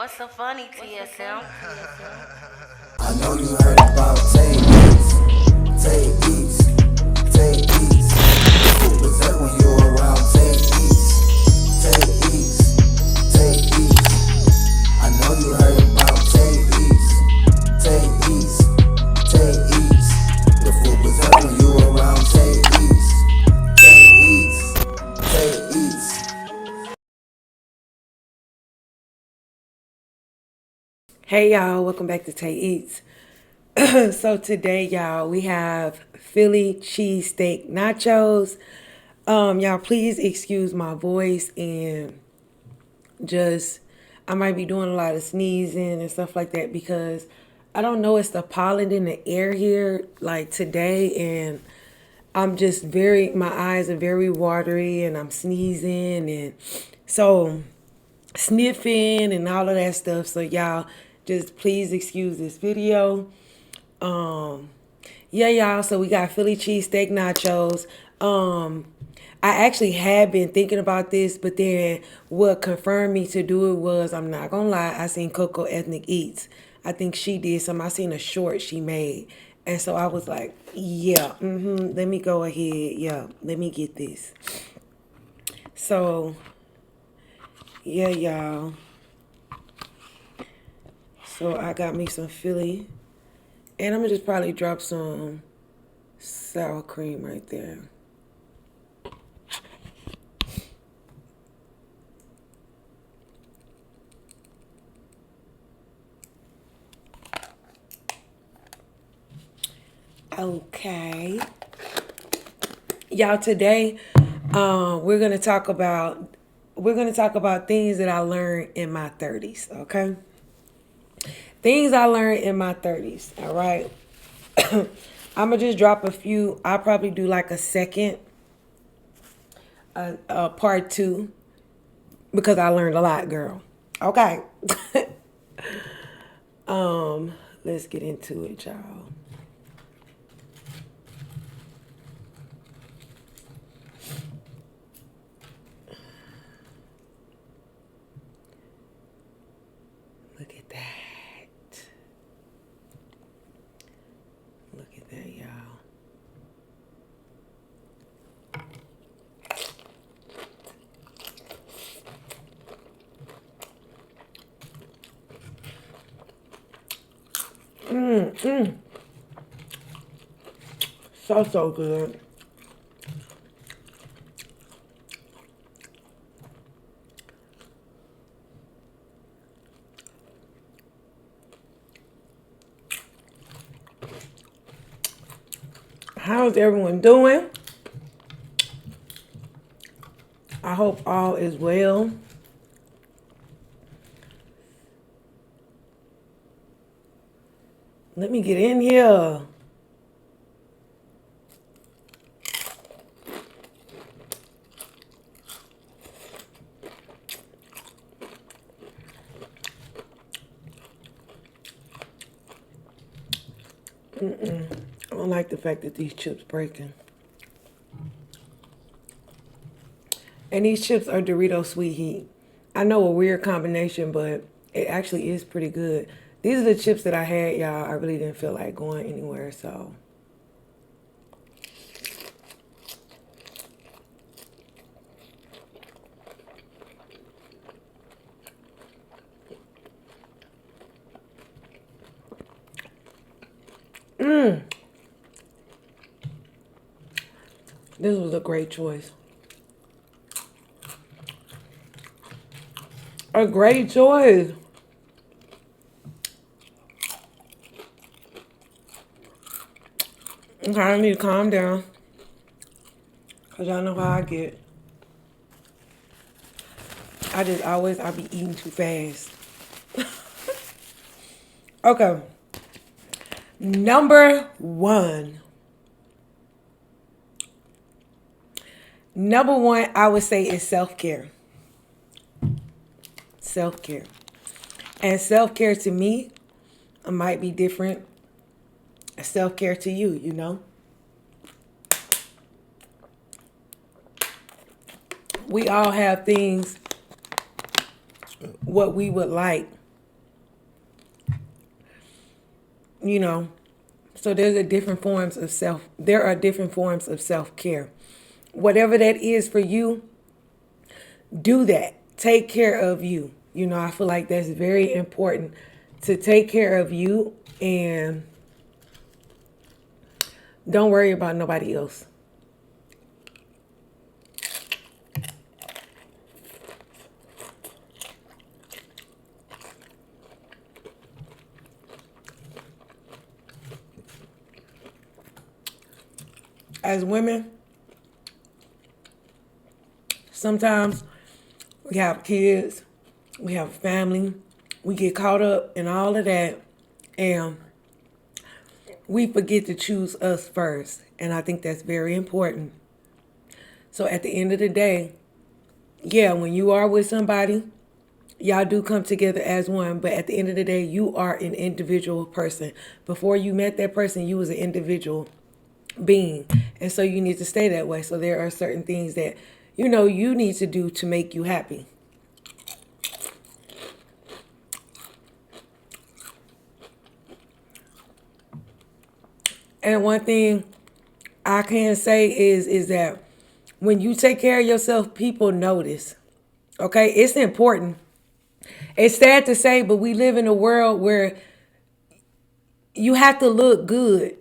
What's so funny, TSM? I know you heard about Tay Eats, Tay Eats, Tay Eats. What was that when you were around Tay Eats, Tay Eats, Tay Eats? I know you heard about Tay Eats, Tay Eats, Tay Eats. The food was that when you were around Tay Eats, Tay Eats, Tay Eats. Hey y'all, welcome back to Tay Eats. So today, y'all, we have Philly cheesesteak nachos. Y'all, please excuse my voice and just I might be doing a lot of sneezing and stuff like that because I don't know, it's the pollen in the air here like today, and I'm just my eyes are very watery and I'm sneezing and so sniffing and all of that stuff. So y'all just please excuse this video. Yeah, y'all. So we got Philly cheesesteak nachos. I actually had been thinking about this, but then what confirmed me to do it was, I'm not gonna lie, I seen Coco Ethnic Eats. I think she did some. I seen a short she made, and so I was like, yeah, let me go ahead. Yeah, let me get this. So yeah, y'all. So I got me some Philly, and I'm gonna just probably drop some sour cream right there. Okay. Y'all, today we're gonna talk about things that I learned in my 30s, okay? Things I learned in my 30s, all right? I'm gonna just drop a few. I'll probably do like a second part two because I learned a lot, girl. Okay. Let's get into it, y'all. Look at that. Look at that, y'all. So good. How's everyone doing? I hope all is well. Let me get in here. I don't like the fact that these chips breaking. And these chips are Dorito Sweet Heat. I know a weird combination, but it actually is pretty good. These are the chips that I had, y'all. I really didn't feel like going anywhere, so. This was a great choice. A great choice. Okay, I need to calm down. Because y'all know how I get. I be eating too fast. Okay. Number one. Number one, I would say is self-care. Self-care. And self-care to me might be different. Self-care to you, you know? We all have things what we would like you know. So there are different forms of self-care. Whatever that is for you, do that. Take care of you. You know, I feel like that's very important to take care of you and don't worry about nobody else. As women, sometimes we have kids, we have a family, we get caught up in all of that, and we forget to choose us first. And I think that's very important. So at the end of the day, yeah, when you are with somebody, y'all do come together as one, but at the end of the day, you are an individual person. Before you met that person, you was an individual being. And so you need to stay that way. So there are certain things that, you need to do to make you happy. And one thing I can say is that when you take care of yourself, people notice. Okay? It's important. It's sad to say, but we live in a world where you have to look good.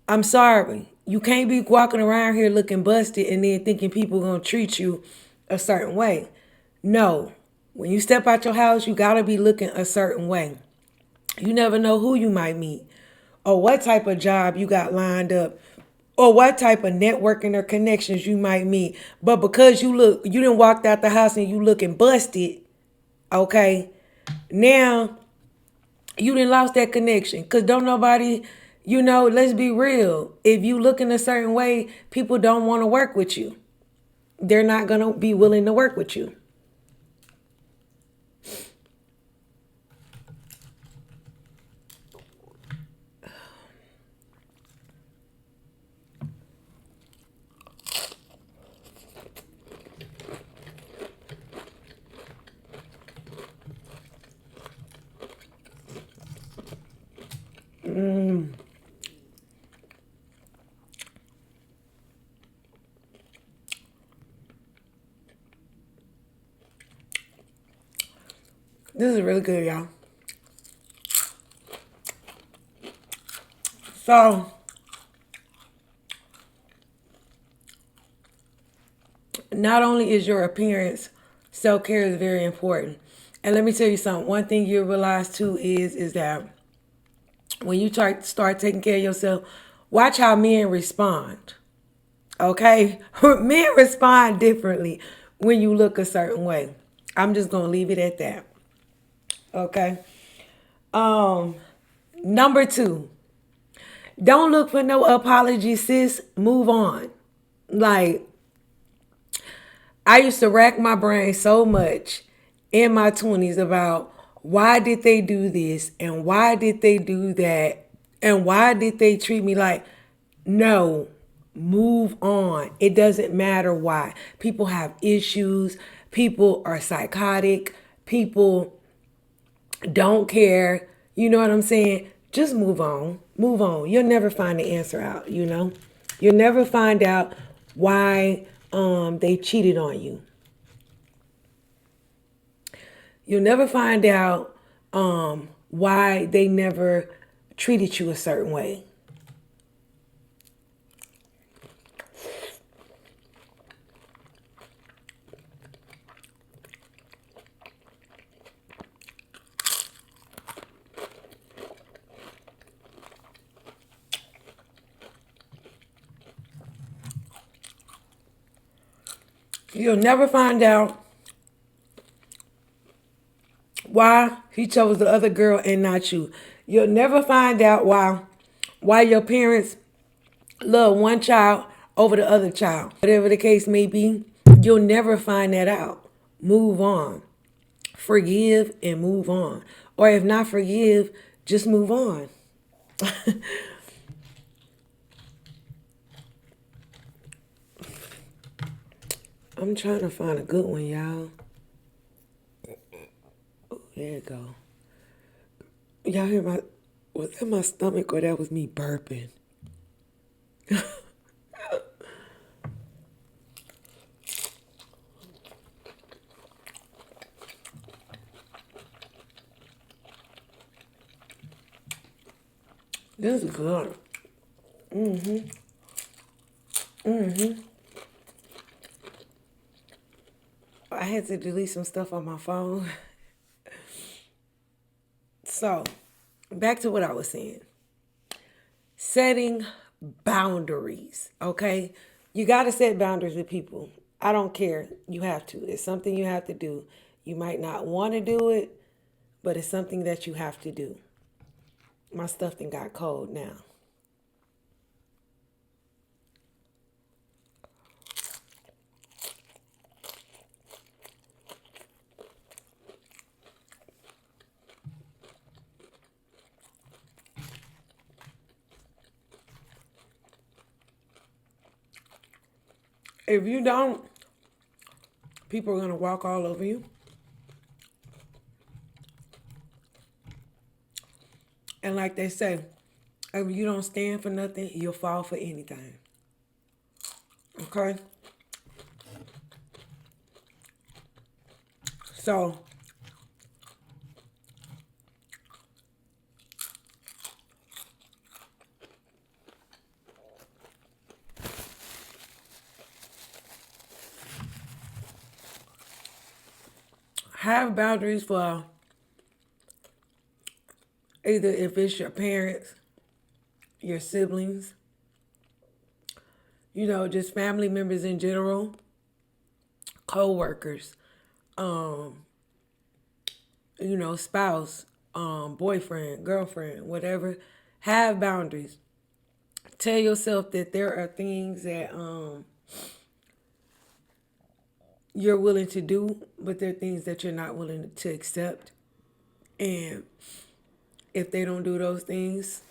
I'm sorry. You can't be walking around here looking busted and then thinking people are going to treat you a certain way. No. When you step out your house, you got to be looking a certain way. You never know who you might meet or what type of job you got lined up or what type of networking or connections you might meet. But because you didn't walk out the house and you looking busted, okay, now you done lost that connection. Because don't nobody, let's be real. If you look in a certain way, people don't want to work with you. They're not going to be willing to work with you. This is really good, y'all. So, not only is your appearance, self-care is very important. And let me tell you something. One thing you'll realize too is that when you start taking care of yourself, watch how men respond. Okay? Men respond differently when you look a certain way. I'm just going to leave it at that. Okay? Number 2. Don't look for no apology, sis. Move on. Like, I used to rack my brain so much in my 20s about why did they do this and why did they do that and why did they treat me like, no, move on. It doesn't matter why. People have issues. People are psychotic. People don't care. You know what I'm saying? Just move on. Move on. You'll never find the answer out, You'll never find out why they cheated on you. You'll never find out why they never treated you a certain way. You'll never find out why he chose the other girl and not you. You'll never find out why your parents love one child over the other child. Whatever the case may be, you'll never find that out. Move on. Forgive and move on. Or if not forgive, just move on. I'm trying to find a good one, y'all. Oh, there you go. Y'all hear my... Was that my stomach or that was me burping? This is good. I had to delete some stuff on my phone. So, back to what I was saying. Setting boundaries, okay? You got to set boundaries with people. I don't care. You have to. It's something you have to do. You might not want to do it, but it's something that you have to do. My stuff done got cold now. If you don't, people are going to walk all over you. And like they say, if you don't stand for nothing, you'll fall for anything. Okay? So, have boundaries for either if it's your parents, your siblings, just family members in general, co-workers, spouse, boyfriend, girlfriend, whatever. Have boundaries. Tell yourself that there are things that you're willing to do, but there are things that you're not willing to accept. And if they don't do those things,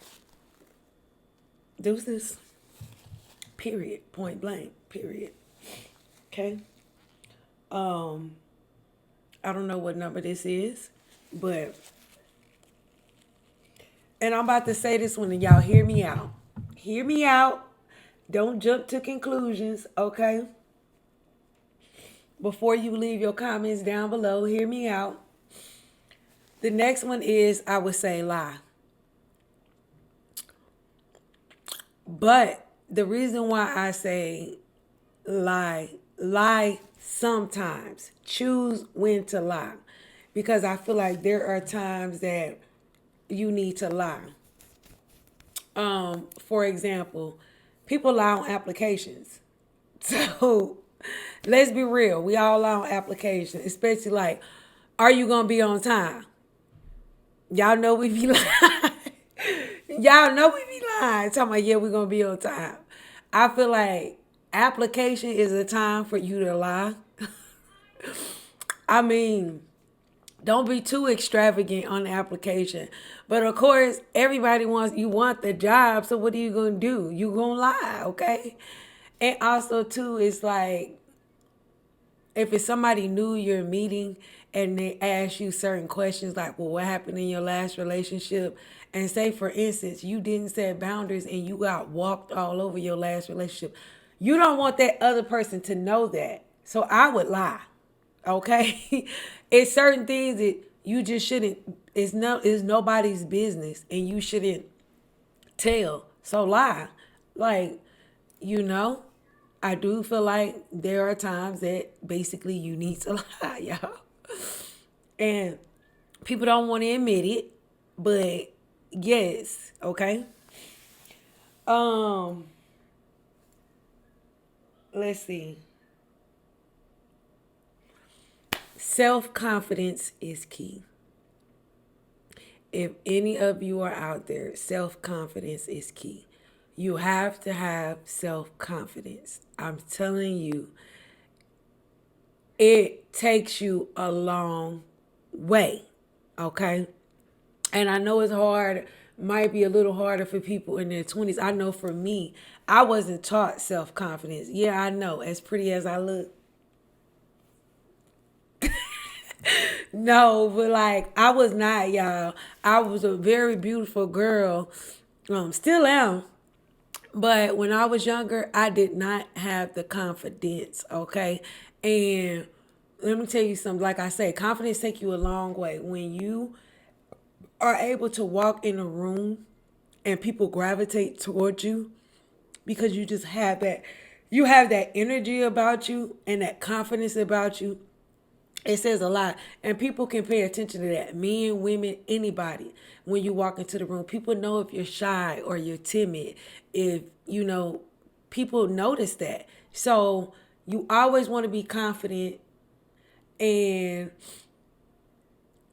deuces. Period. Point blank. Period. Okay? I don't know what number this is, but, and I'm about to say this one, and y'all hear me out. Hear me out. Don't jump to conclusions, okay? Before you leave your comments down below, hear me out. The next one is, I would say, lie. But the reason why I say lie sometimes. Choose when to lie. Because I feel like there are times that you need to lie. For example, people lie on applications. So let's be real. We all lie on applications, especially like, are you going to be on time? Y'all know we be lying. Y'all know we be lying. Talking about, yeah, we're going to be on time. I feel like application is a time for you to lie. I mean, don't be too extravagant on the application. But of course, everybody want the job. So what are you going to do? You going to lie, okay? And also, too, it's like, if it's somebody new you're meeting and they ask you certain questions like, well, what happened in your last relationship? And say, for instance, you didn't set boundaries and you got walked all over your last relationship. You don't want that other person to know that. So I would lie, okay? It's certain things that you just shouldn't, it's nobody's business and you shouldn't tell. So lie. Like, I do feel like there are times that basically you need to lie, y'all. And people don't want to admit it, but yes, okay? Let's see. Self-confidence is key. If any of you are out there, self-confidence is key. You have to have self-confidence. I'm telling you, it takes you a long way, okay? And I know it's hard, might be a little harder for people in their 20s. I know for me, I wasn't taught self-confidence. Yeah, I know, as pretty as I look. No, but like I was not, y'all. I was a very beautiful girl. Still am. But when I was younger, I did not have the confidence, okay? And let me tell you something. Like I say, confidence take you a long way. When you are able to walk in a room and people gravitate towards you because you have that energy about you and that confidence about you. It says a lot, and people can pay attention to that. Men, women, anybody. When you walk into the room, people know if you're shy or you're timid. If people notice that. So you always want to be confident, and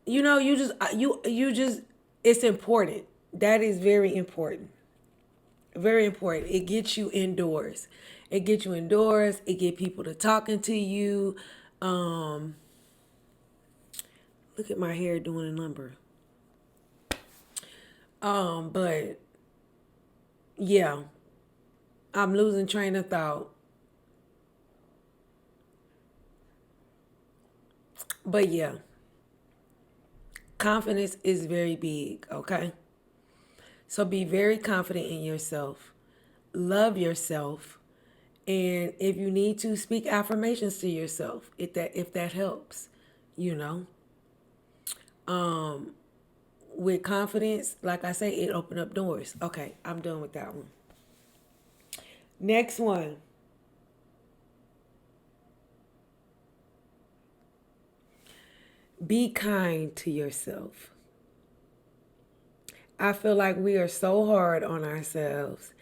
you just it's important. That is very important. Very important. It gets you indoors. It gets you indoors. It get people to talking to you. Um, Look at my hair doing a number. But yeah, I'm losing train of thought. But yeah, confidence is very big, okay? So be very confident in yourself. Love yourself. And if you need to, speak affirmations to yourself if that helps, you know. With confidence, like I say, it opened up doors. Okay, I'm done with that one. Next one. Be kind to yourself. I feel like we are so hard on ourselves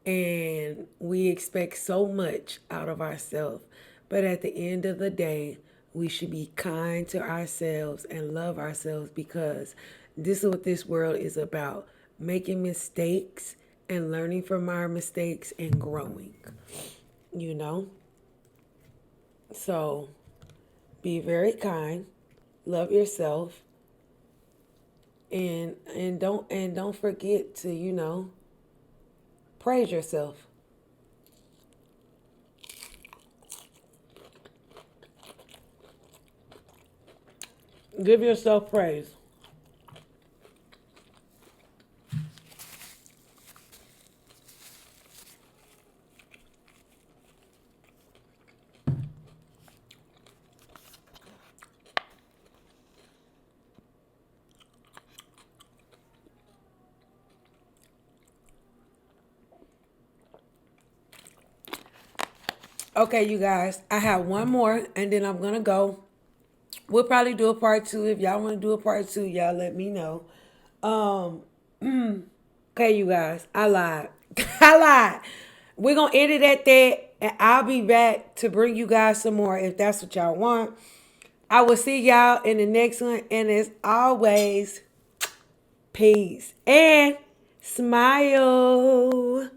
and we expect so much out of ourselves. But at the end of the day, we should be kind to ourselves and love ourselves because this is what this world is about, making mistakes and learning from our mistakes and growing, you know? So be very kind, love yourself, and don't forget to, praise yourself. Give yourself praise. Okay, you guys, I have one more and then I'm gonna go. We'll probably do a part two. If y'all want to do a part two, y'all let me know. Um, okay, you guys, I lied. I lied. We're gonna edit at that, and I'll be back to bring you guys some more if that's what y'all want. I will see y'all in the next one, and as always, peace and smile.